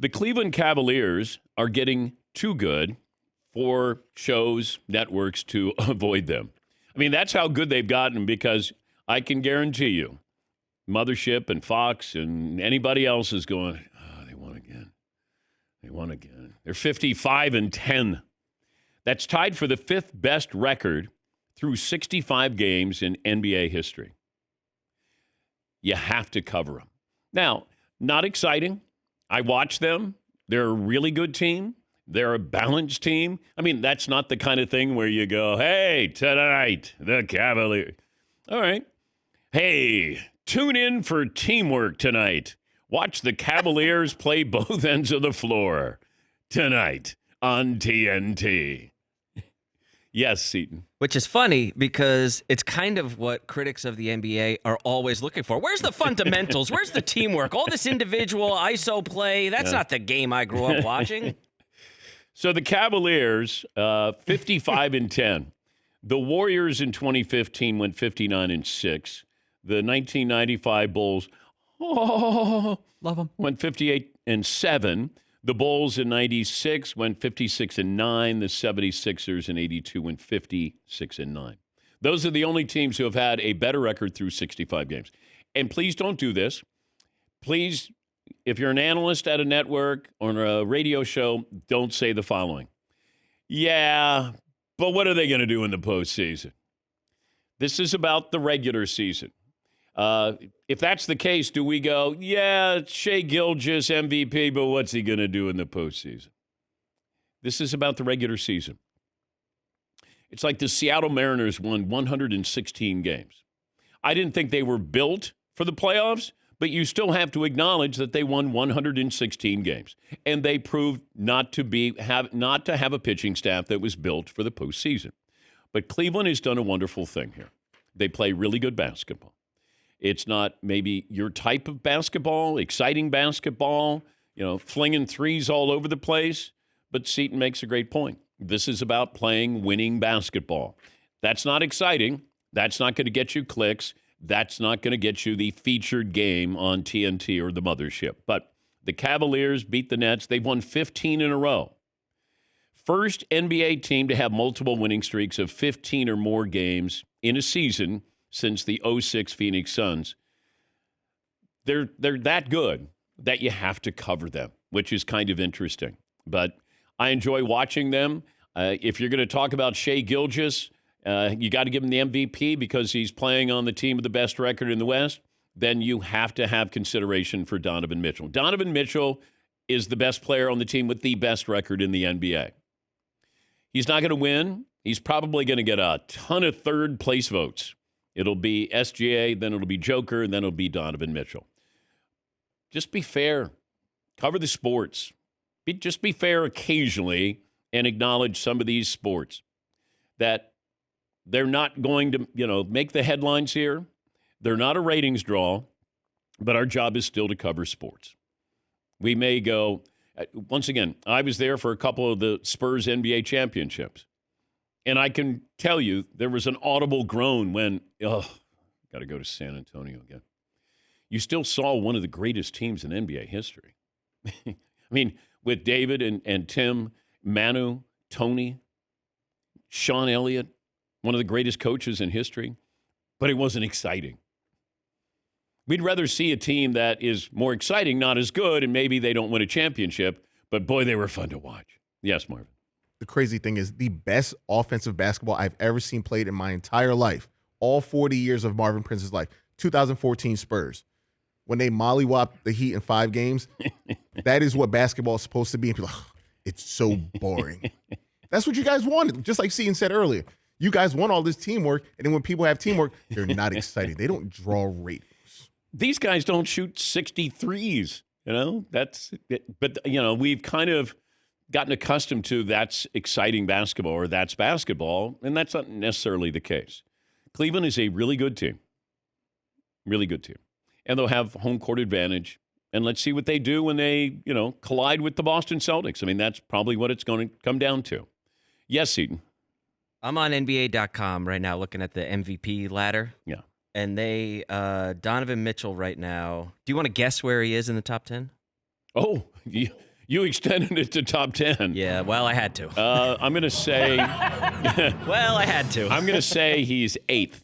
The Cleveland Cavaliers are getting too good for shows, networks to avoid them. I mean, that's how good they've gotten, because I can guarantee you, Mothership and Fox and anybody else is going, oh, they won again. They won again. They're 55-10. That's tied for the fifth best record through 65 games in NBA history. You have to cover them. Now, not exciting. I watch them. They're a really good team. They're a balanced team. I mean, that's not the kind of thing where you go, hey, tonight, the Cavaliers. All right. Hey, tune in for teamwork tonight. Watch the Cavaliers play both ends of the floor tonight on TNT. Yes, Seton. Which is funny because it's kind of what critics of the NBA are always looking for. Where's the fundamentals? Where's the teamwork? All this individual ISO play, that's not the game I grew up watching. So the Cavaliers, 55-10. The Warriors in 2015 went 59-6. The 1995 Bulls, love them, went 58-7. The Bulls in 96 went 56-9. The 76ers in 82 went 56-9. Those are the only teams who have had a better record through 65 games. And please don't do this. Please, if you're an analyst at a network or a radio show, don't say the following. Yeah, but what are they going to do in the postseason? This is about the regular season. If that's the case, do we go, yeah, Shai Gilgeous MVP, but what's he going to do in the postseason? This is about the regular season. It's like the Seattle Mariners won 116 games. I didn't think they were built for the playoffs, but you still have to acknowledge that they won 116 games. And they proved not to have a pitching staff that was built for the postseason. But Cleveland has done a wonderful thing here. They play really good basketball. It's not maybe your type of basketball, exciting basketball, flinging threes all over the place. But Seton makes a great point. This is about playing winning basketball. That's not exciting. That's not going to get you clicks. That's not going to get you the featured game on TNT or the mothership. But the Cavaliers beat the Nets. They've won 15 in a row. First NBA team to have multiple winning streaks of 15 or more games in a season since the 06 Phoenix Suns. They're that good that you have to cover them, which is kind of interesting. But I enjoy watching them. If you're going to talk about Shai Gilgeous, you got to give him the MVP because he's playing on the team with the best record in the West. Then you have to have consideration for Donovan Mitchell. Donovan Mitchell is the best player on the team with the best record in the NBA. He's not going to win. He's probably going to get a ton of third-place votes. It'll be SGA, then it'll be Joker, and then it'll be Donovan Mitchell. Just be fair. Cover the sports. Just be fair occasionally and acknowledge some of these sports that they're not going to, make the headlines here. They're not a ratings draw, but our job is still to cover sports. We may go, once again, I was there for a couple of the Spurs NBA championships. And I can tell you there was an audible groan when, got to go to San Antonio again. You still saw one of the greatest teams in NBA history. I mean, with David and Tim, Manu, Tony, Sean Elliott, one of the greatest coaches in history, but it wasn't exciting. We'd rather see a team that is more exciting, not as good, and maybe they don't win a championship, but boy, they were fun to watch. Yes, Marvin. The crazy thing is the best offensive basketball I've ever seen played in my entire life, all 40 years of Marvin Prince's life, 2014 Spurs. When they mollywopped the Heat in 5 games, that is what basketball is supposed to be. And people are like, it's so boring. That's what you guys wanted. Just like Seton said earlier, you guys want all this teamwork, and then when people have teamwork, they're not exciting. They don't draw ratings. These guys don't shoot 63s, That's it. But, we've kind of gotten accustomed to that's exciting basketball or that's basketball, and that's not necessarily the case. Cleveland is a really good team. Really good team. And they'll have home court advantage. And let's see what they do when they, collide with the Boston Celtics. I mean, that's probably what it's going to come down to. Yes, Seton. I'm on NBA.com right now looking at the MVP ladder. Yeah. And Donovan Mitchell right now. Do you want to guess where he is in the top 10? Oh, You extended it to top 10. Yeah, well, I had to. I'm going to say Well, I had to. I'm going to say he's 8th.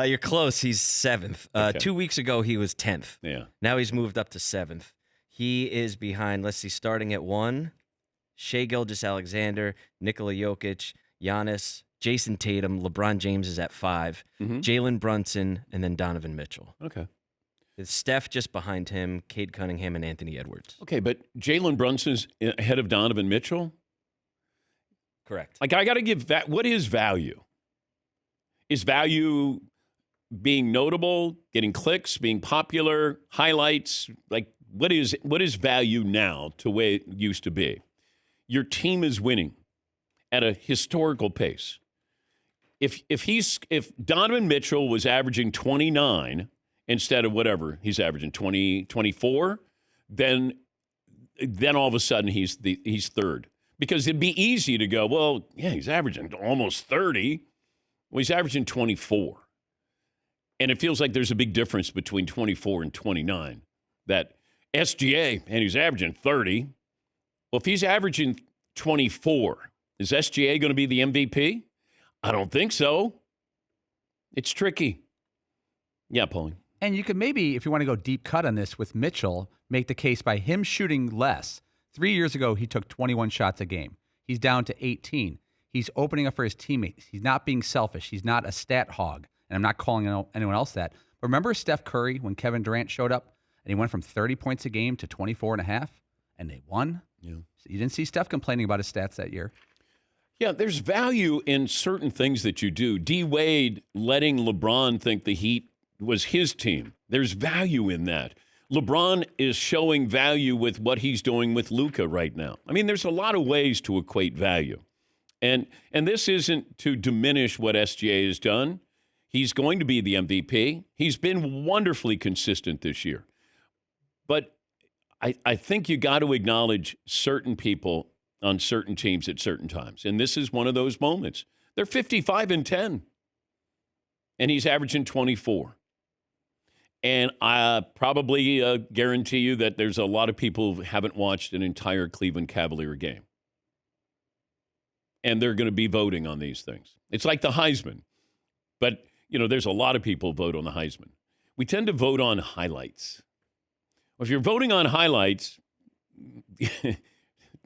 You're close. He's 7th. Okay. 2 weeks ago, he was 10th. Yeah. Now he's moved up to 7th. He is behind, let's see, starting at 1, Shai Gilgeous-Alexander, Nikola Jokic, Giannis, Jason Tatum, LeBron James is at 5, Jalen Brunson, and then Donovan Mitchell. Okay. It's Steph just behind him, Cade Cunningham, and Anthony Edwards. Okay, but Jalen Brunson's ahead of Donovan Mitchell? Correct. Like, I got to give that. What is value? Is value being notable, getting clicks, being popular, highlights? Like, what is value now to the way it used to be? Your team is winning at a historical pace. If Donovan Mitchell was averaging 29 instead of whatever he's averaging 20, 24, then all of a sudden he's third. Because it'd be easy to go, well, yeah, he's averaging almost 30. Well, he's averaging 24. And it feels like there's a big difference between 24 and 29. That SGA, and he's averaging 30. Well, if he's averaging 24, is SGA going to be the MVP? I don't think so. It's tricky. Yeah, Pauline. And you could maybe, if you want to go deep cut on this with Mitchell, make the case by him shooting less. 3 years ago, he took 21 shots a game. He's down to 18. He's opening up for his teammates. He's not being selfish. He's not a stat hog. And I'm not calling anyone else that. But remember Steph Curry when Kevin Durant showed up and he went from 30 points a game to 24 and a half and they won? Yeah. So you didn't see Steph complaining about his stats that year. Yeah, there's value in certain things that you do. D. Wade letting LeBron think the Heat was his team. There's value in that. LeBron is showing value with what he's doing with Luka right now. I mean, there's a lot of ways to equate value. And this isn't to diminish what SGA has done. He's going to be the MVP. He's been wonderfully consistent this year. But I think you got to acknowledge certain people on certain teams at certain times. And this is one of those moments. They're 55-10. And he's averaging 24. And I probably guarantee you that there's a lot of people who haven't watched an entire Cleveland Cavalier game. And they're going to be voting on these things. It's like the Heisman. But, there's a lot of people who vote on the Heisman. We tend to vote on highlights. Well, if you're voting on highlights,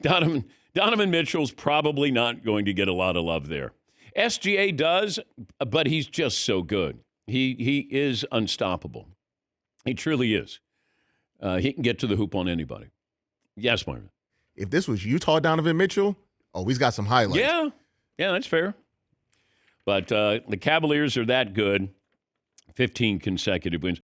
Donovan Mitchell's probably not going to get a lot of love there. SGA does, but he's just so good. He is unstoppable. He truly is. He can get to the hoop on anybody. Yes, Marvin. If this was Utah Donovan Mitchell, he's got some highlights. Yeah, that's fair. But the Cavaliers are that good. 15 consecutive wins.